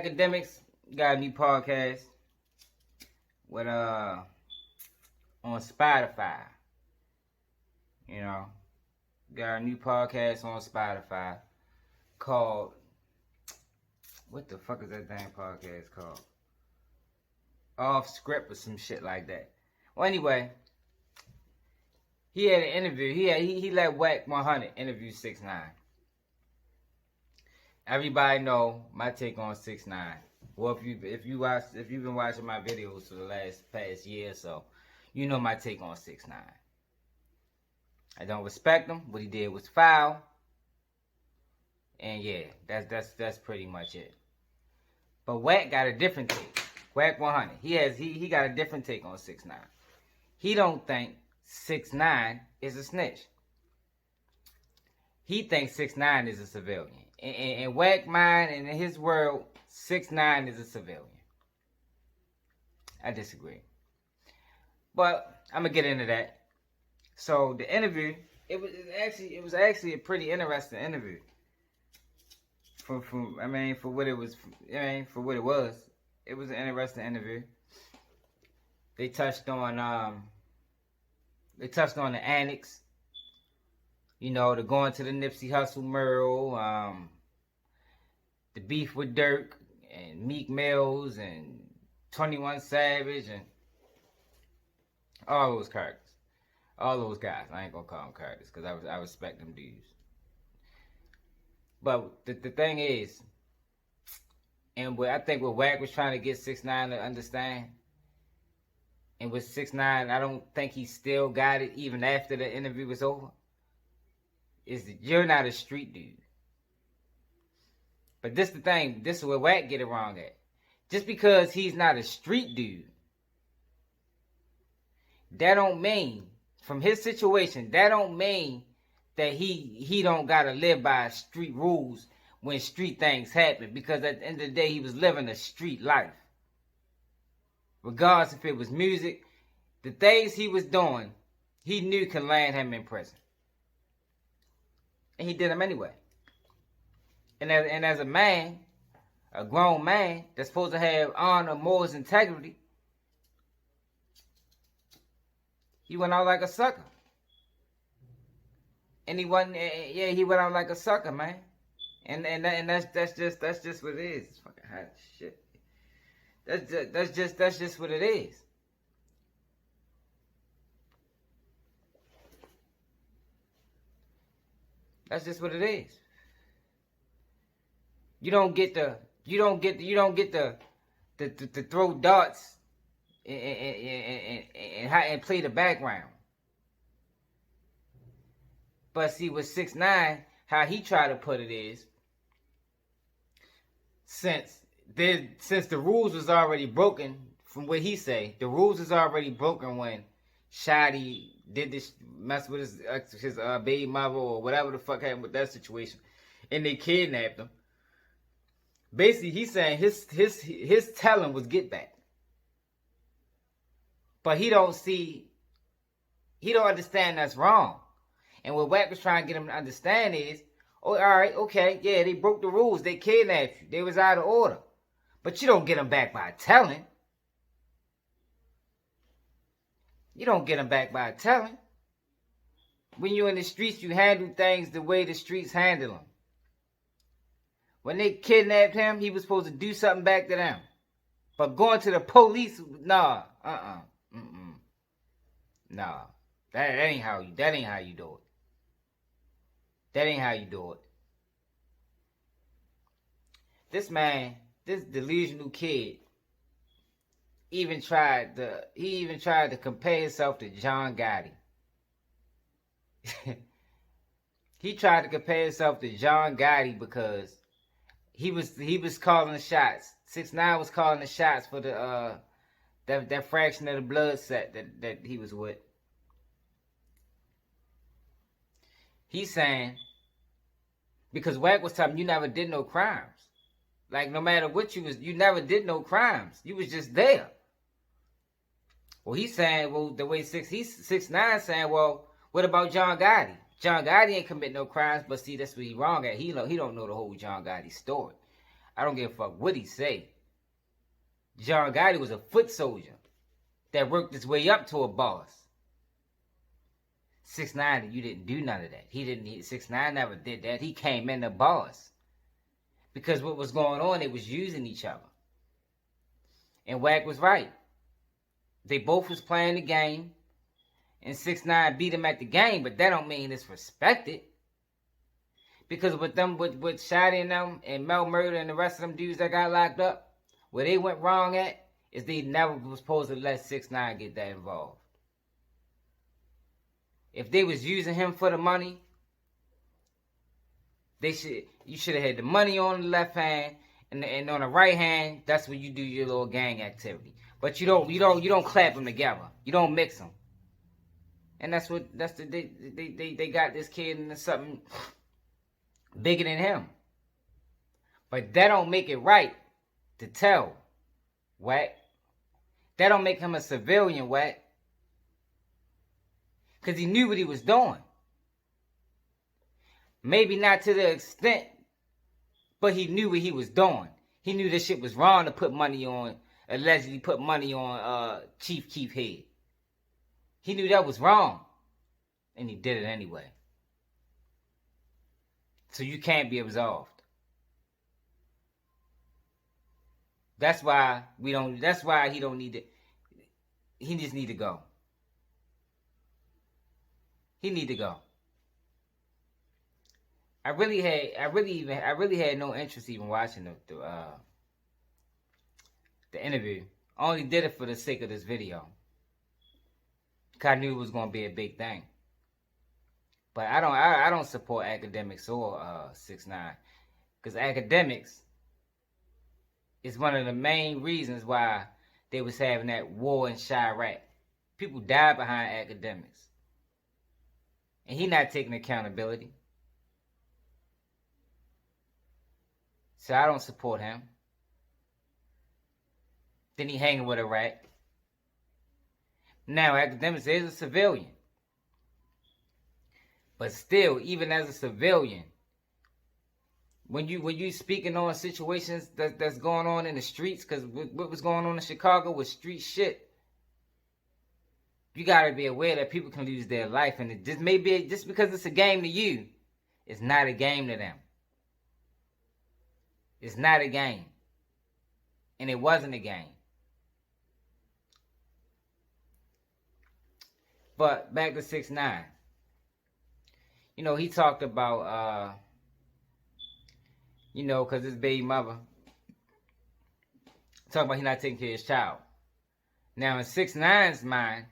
Akademiks got a new podcast with on Spotify. You know, got a new podcast on Spotify called, what the fuck is that damn podcast called? Off Script or some shit like that. Well, anyway, he had an interview. He let Whack 100 interview 6ix9ine. Everybody know my take on 6ix9ine. Well, if you've been watching my videos for the past year or so, you know my take on 6ix9ine. I don't respect him. What he did was foul. And yeah, that's pretty much it. But Whack got a different take. Whack 100. He got a different take on 6ix9ine. He don't think 6ix9ine is a snitch. He thinks 6ix9ine is a civilian. In Whack mind and in his world, 6ix9ine is a civilian. I disagree. But I'm gonna get into that. So the interview, it was actually a pretty interesting interview. For what it was. It was an interesting interview. They touched on the annex. You know, the going to the Nipsey Hussle mural, the beef with Dirk and Meek Mills and 21 Savage and all those characters. All those guys. I ain't gonna call them characters because I respect them dudes. But the thing is, and I think what Wack was trying to get 6ix9ine to understand, and with 6ix9ine, I don't think he still got it even after the interview was over, is that you're not a street dude. But this the thing, this is where Wack get it wrong at. Just because he's not a street dude, that don't mean, from his situation, that don't mean that he don't gotta live by street rules when street things happen. Because at the end of the day, he was living a street life. Regardless if it was music, the things he was doing, he knew could land him in prison. And he did them anyway. And as a man, a grown man that's supposed to have honor, morals, integrity, he went out like a sucker. And he went out like a sucker, man. And that's just what it is. It's fucking hot as shit. That's just what it is. That's just what it is. You don't get to throw darts and play the background. But see, with 6ix9ine, how he tried to put it is, since the rules was already broken, from what he say, the rules was already broken when Shotty did this mess with his baby mother or whatever the fuck happened with that situation, and they kidnapped him. Basically, he's saying his telling was get back, but he don't understand that's wrong. And what Wack was trying to get him to understand is, oh, all right, okay, yeah, they broke the rules, they kidnapped you, they was out of order, but you don't get them back by telling. You don't get them back by telling. When you're in the streets, you handle things the way the streets handle them. When they kidnapped him, he was supposed to do something back to them. But going to the police, nah, nah. That ain't how you do it. That ain't how you do it. This man, this delusional kid, even tried to compare himself to John Gotti. He tried to compare himself to John Gotti because he was calling the shots. 6ix9ine was calling the shots for the that fraction of the blood set that he was with. He's saying, because Wack was telling him, you never did no crimes. Like, no matter what you never did no crimes. You was just there. Well, he's saying, well, the way 6ix9ine saying, well, what about John Gotti? John Gotti ain't commit no crimes, but see, that's what he wrong at. He don't know the whole John Gotti story. I don't give a fuck what he say. John Gotti was a foot soldier that worked his way up to a boss. 6ix9ine, you didn't do none of that. 6ix9ine never did that. He came in the boss. Because what was going on, they was using each other. And Wack was right. They both was playing the game. And 6ix9ine beat him at the game, but that don't mean it's respected. Because with Shotty and them and Mel Murder and the rest of them dudes that got locked up, where they went wrong at is they never was supposed to let 6ix9ine get that involved. If they was using him for the money, you should have had the money on the left hand and on the right hand. That's when you do your little gang activity. But you don't clap them together. You don't mix them. And they got this kid into something bigger than him. But that don't make it right to tell Wack. That don't make him a civilian, Wack. Because he knew what he was doing. Maybe not to the extent, but he knew what he was doing. He knew this shit was wrong to put money on, allegedly put money on Chief Keef head. He knew that was wrong. And he did it anyway. So you can't be absolved. That's why he don't need to, he just need to go. He need to go. I really had no interest even watching the interview. I only did it for the sake of this video. Cause I knew it was gonna be a big thing. But I don't support Akademiks or 6ix9ine. Cause Akademiks is one of the main reasons why they was having that war in Chirac. People died behind Akademiks. And he not taking accountability. So I don't support him. Then he hanging with a rat. Now Akademiks is a civilian. But still, even as a civilian, when you speaking on situations that's going on in the streets, because what was going on in Chicago was street shit. You gotta be aware that people can lose their life, and it just because it's a game to you, it's not a game to them. It's not a game. And it wasn't a game. But back to 6ix9ine. You know, he talked about, because his baby mother, talking about he not taking care of his child. Now, in 6ix9ine's mind,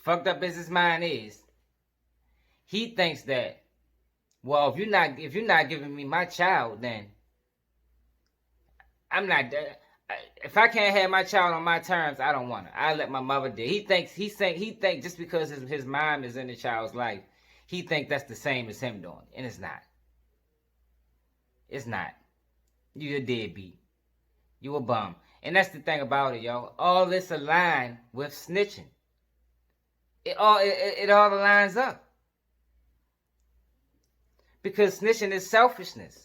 fucked up as his mind is, he thinks that, well, if you're not giving me my child, then I'm not. If I can't have my child on my terms, I don't want it. I let my mother do. He thinks just because his mom is in the child's life, he thinks that's the same as him doing, and it's not. It's not. You a deadbeat. You a bum, and that's the thing about it, yo. All this aligned with snitching. It all aligns up. Because snitching is selfishness.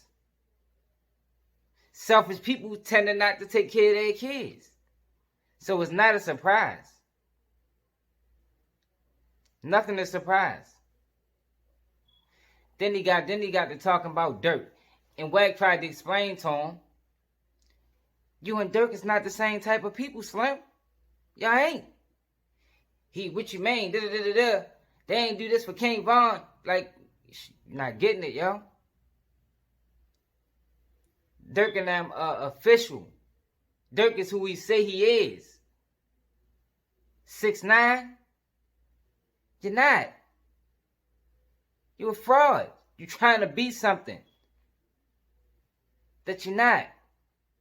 Selfish people tend to not to take care of their kids. So it's not a surprise. Nothing to surprise. Then he got to talking about Dirk. And Wack tried to explain to him, you and Dirk is not the same type of people, Slim. Y'all ain't. What you mean? They ain't do this for King Von. Like, not getting it, yo. Dirk and them official. Dirk is who he say he is. 6ix9ine, you're not. You're a fraud. You're trying to be something that you're not.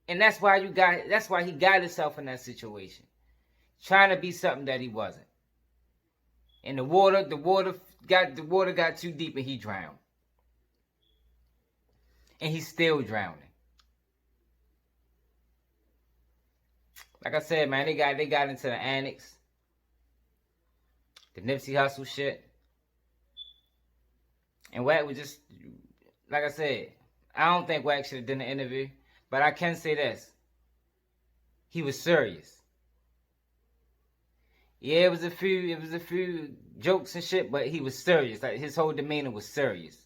And that's why he got himself in that situation. Trying to be something that he wasn't. And the water got too deep and he drowned. And he's still drowning. Like I said, man, they got into the annex. The Nipsey Hussle shit. And Wack was just, like I said, I don't think Wack should have done the interview, but I can say this: he was serious. Yeah, it was a few jokes and shit, but he was serious. Like his whole demeanor was serious.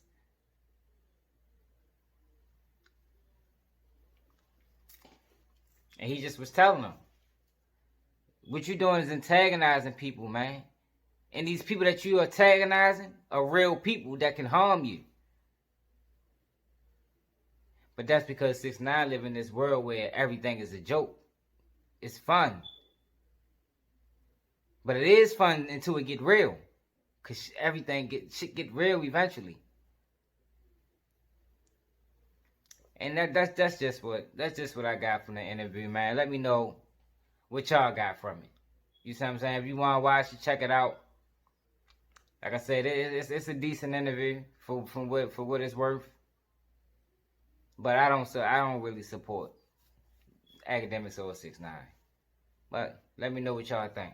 And he just was telling them, what you doing is antagonizing people, man. And these people that you are antagonizing are real people that can harm you. But that's because 6ix9ine live in this world where everything is a joke. It's fun. But it is fun until it get real. Cause shit get real eventually. And that's just what I got from the interview, man. Let me know what y'all got from it. You see what I'm saying? If you wanna watch it, check it out. Like I said, it's a decent interview for what it's worth. But I don't really support Akademiks or 6ix9ine. But let me know what y'all think.